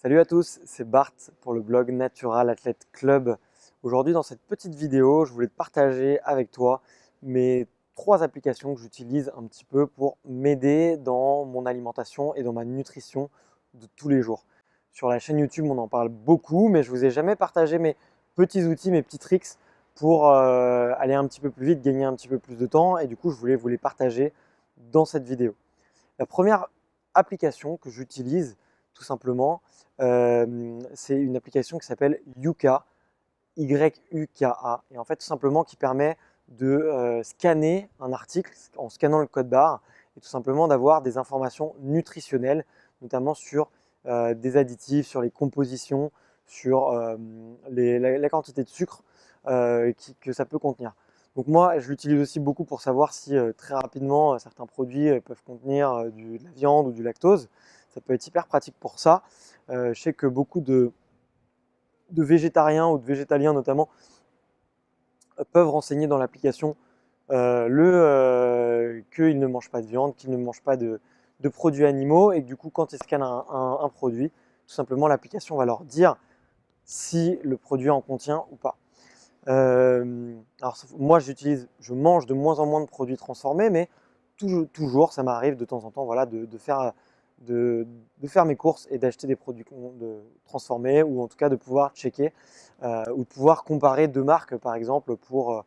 Salut à tous, c'est Bart pour le blog Natural Athlete Club. Aujourd'hui, dans cette petite vidéo, je voulais te partager avec toi mes 3 applications que j'utilise un petit peu pour m'aider dans mon alimentation et dans ma nutrition de tous les jours. Sur la chaîne YouTube, on en parle beaucoup, mais je ne vous ai jamais partagé mes petits outils, mes petits tricks pour aller un petit peu plus vite, gagner un petit peu plus de temps. Et du coup, je voulais vous les partager dans cette vidéo. La première application que j'utilise, tout simplement, c'est une application qui s'appelle Yuka, Y-U-K-A, et en fait, tout simplement, qui permet de scanner un article en scannant le code barre et tout simplement d'avoir des informations nutritionnelles, notamment sur des additifs, sur les compositions, sur la quantité de sucre que ça peut contenir. Donc moi, je l'utilise aussi beaucoup pour savoir si très rapidement certains produits peuvent contenir de la viande ou du lactose. Ça peut être hyper pratique pour ça. Je sais que beaucoup de végétariens ou de végétaliens notamment peuvent renseigner dans l'application qu'ils ne mangent pas de viande, qu'ils ne mangent pas de produits animaux et que du coup, quand ils scannent un produit, tout simplement l'application va leur dire si le produit en contient ou pas. Alors moi, je mange de moins en moins de produits transformés, mais toujours, ça m'arrive de temps en temps, voilà, de faire mes courses et d'acheter des produits transformés, ou en tout cas de pouvoir checker ou de pouvoir comparer deux marques, par exemple, pour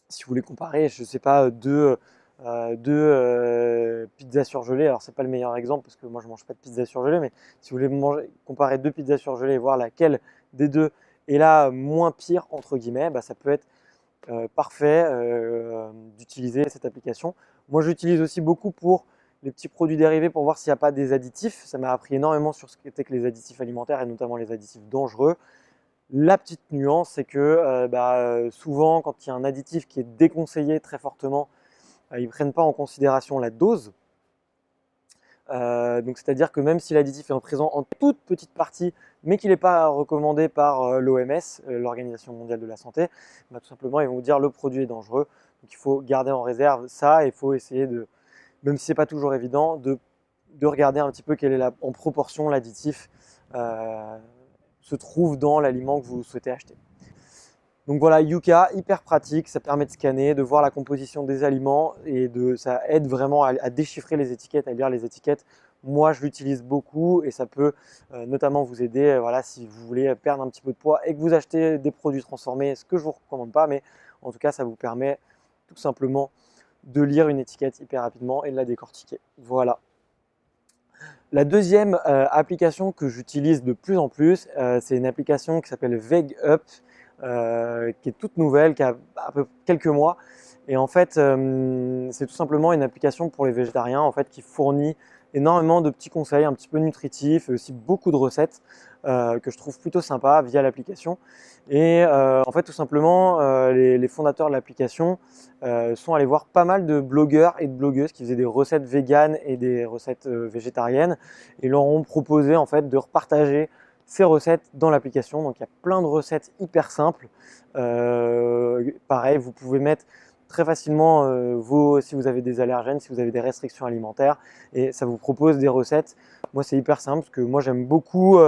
si vous voulez comparer, je ne sais pas, deux pizzas surgelées. Alors c'est pas le meilleur exemple parce que moi je mange pas de pizza surgelée, mais si vous voulez comparer deux pizzas surgelées et voir laquelle des deux est la moins pire entre guillemets, bah, ça peut être parfait d'utiliser cette application. Moi j'utilise aussi beaucoup pour les petits produits dérivés pour voir s'il n'y a pas des additifs. Ça m'a appris énormément sur ce qu'étaient que les additifs alimentaires et notamment les additifs dangereux. La petite nuance, c'est que souvent, quand il y a un additif qui est déconseillé très fortement, ils ne prennent pas en considération la dose. Donc, c'est-à-dire que même si l'additif est présent en toute petite partie, mais qu'il n'est pas recommandé par l'OMS, l'Organisation mondiale de la santé, bah, tout simplement, ils vont vous dire le produit est dangereux. Donc, il faut garder en réserve ça et il faut essayer de, même si ce n'est pas toujours évident, de regarder un petit peu quelle est en proportion l'additif se trouve dans l'aliment que vous souhaitez acheter. Donc voilà, Yuka, hyper pratique, ça permet de scanner, de voir la composition des aliments et ça aide vraiment à déchiffrer les étiquettes, à lire les étiquettes. Moi, je l'utilise beaucoup et ça peut notamment vous aider voilà, si vous voulez perdre un petit peu de poids et que vous achetez des produits transformés, ce que je ne vous recommande pas, mais en tout cas, ça vous permet tout simplement de lire une étiquette hyper rapidement et de la décortiquer. Voilà. La deuxième application que j'utilise de plus en plus, c'est une application qui s'appelle VegUp, qui est toute nouvelle, qui a à peu quelques mois. Et en fait, c'est tout simplement une application pour les végétariens en fait, qui fournit énormément de petits conseils un petit peu nutritifs et aussi beaucoup de recettes que je trouve plutôt sympa via l'application. Et en fait, tout simplement, les fondateurs de l'application sont allés voir pas mal de blogueurs et de blogueuses qui faisaient des recettes véganes et des recettes végétariennes et leur ont proposé en fait de repartager ces recettes dans l'application. Donc il y a plein de recettes hyper simples. Pareil, vous pouvez mettre très facilement si vous avez des allergènes, si vous avez des restrictions alimentaires, et ça vous propose des recettes. Moi, c'est hyper simple parce que moi, j'aime beaucoup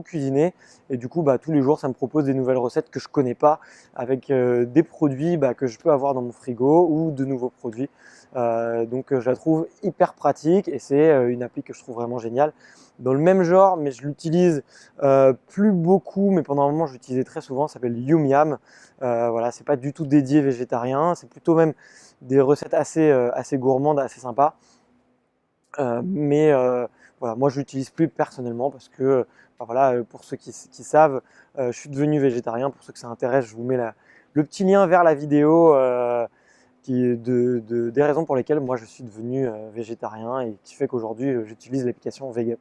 cuisiner et du coup, tous les jours, ça me propose des nouvelles recettes que je ne connais pas avec des produits que je peux avoir dans mon frigo ou de nouveaux produits. Donc, je la trouve hyper pratique et c'est une appli que je trouve vraiment géniale. Dans le même genre, mais je l'utilise plus beaucoup, mais pendant un moment, je l'utilisais très souvent, ça s'appelle Yum Yum. Voilà, c'est pas du tout dédié végétarien, c'est plutôt même des recettes assez gourmandes, assez sympas. Mais voilà, moi je l'utilise plus personnellement parce que voilà, pour ceux qui savent, je suis devenu végétarien. Pour ceux que ça intéresse, je vous mets le petit lien vers la vidéo des raisons pour lesquelles moi je suis devenu végétarien et qui fait qu'aujourd'hui j'utilise l'application VegUp.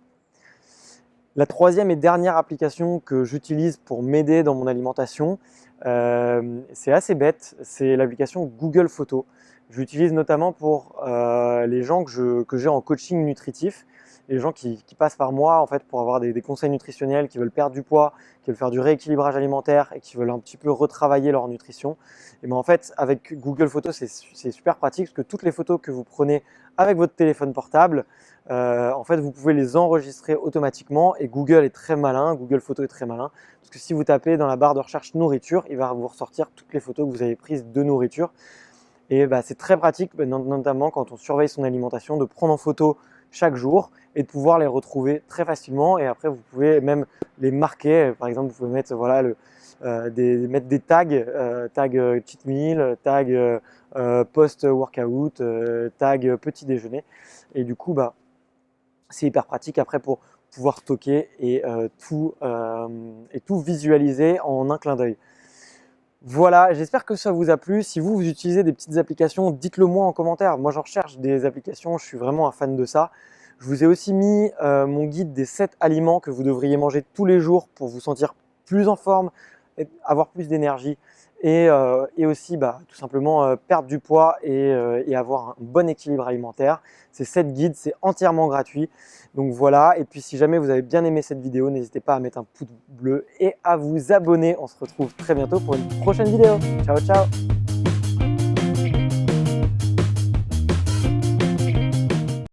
La troisième et dernière application que j'utilise pour m'aider dans mon alimentation, c'est assez bête, c'est l'application Google Photos. Je l'utilise notamment pour les gens que j'ai en coaching nutritif les gens qui passent par moi en fait pour avoir des conseils nutritionnels, qui veulent perdre du poids, qui veulent faire du rééquilibrage alimentaire et qui veulent un petit peu retravailler leur nutrition. Et ben en fait, avec Google Photos, c'est super pratique parce que toutes les photos que vous prenez avec votre téléphone portable, en fait, vous pouvez les enregistrer automatiquement et Google est très malin, Google Photos est très malin parce que si vous tapez dans la barre de recherche nourriture, il va vous ressortir toutes les photos que vous avez prises de nourriture. Et bah, c'est très pratique, notamment quand on surveille son alimentation, de prendre en photo chaque jour et de pouvoir les retrouver très facilement. Et après, vous pouvez même les marquer. Par exemple, vous pouvez mettre, voilà, mettre des tags, tag cheat meal, tag post-workout, tag petit déjeuner. Et du coup, bah, c'est hyper pratique après pour pouvoir stocker et tout visualiser en un clin d'œil. Voilà, j'espère que ça vous a plu. Si vous utilisez des petites applications, dites-le moi en commentaire. Moi, j'en recherche des applications, je suis vraiment un fan de ça. Je vous ai aussi mis mon guide des 7 aliments que vous devriez manger tous les jours pour vous sentir plus en forme, avoir plus d'énergie et aussi tout simplement perdre du poids et avoir un bon équilibre alimentaire. Ces 7 guides, c'est entièrement gratuit. Donc voilà, et puis si jamais vous avez bien aimé cette vidéo, n'hésitez pas à mettre un pouce bleu et à vous abonner. On se retrouve très bientôt pour une prochaine vidéo. Ciao, ciao!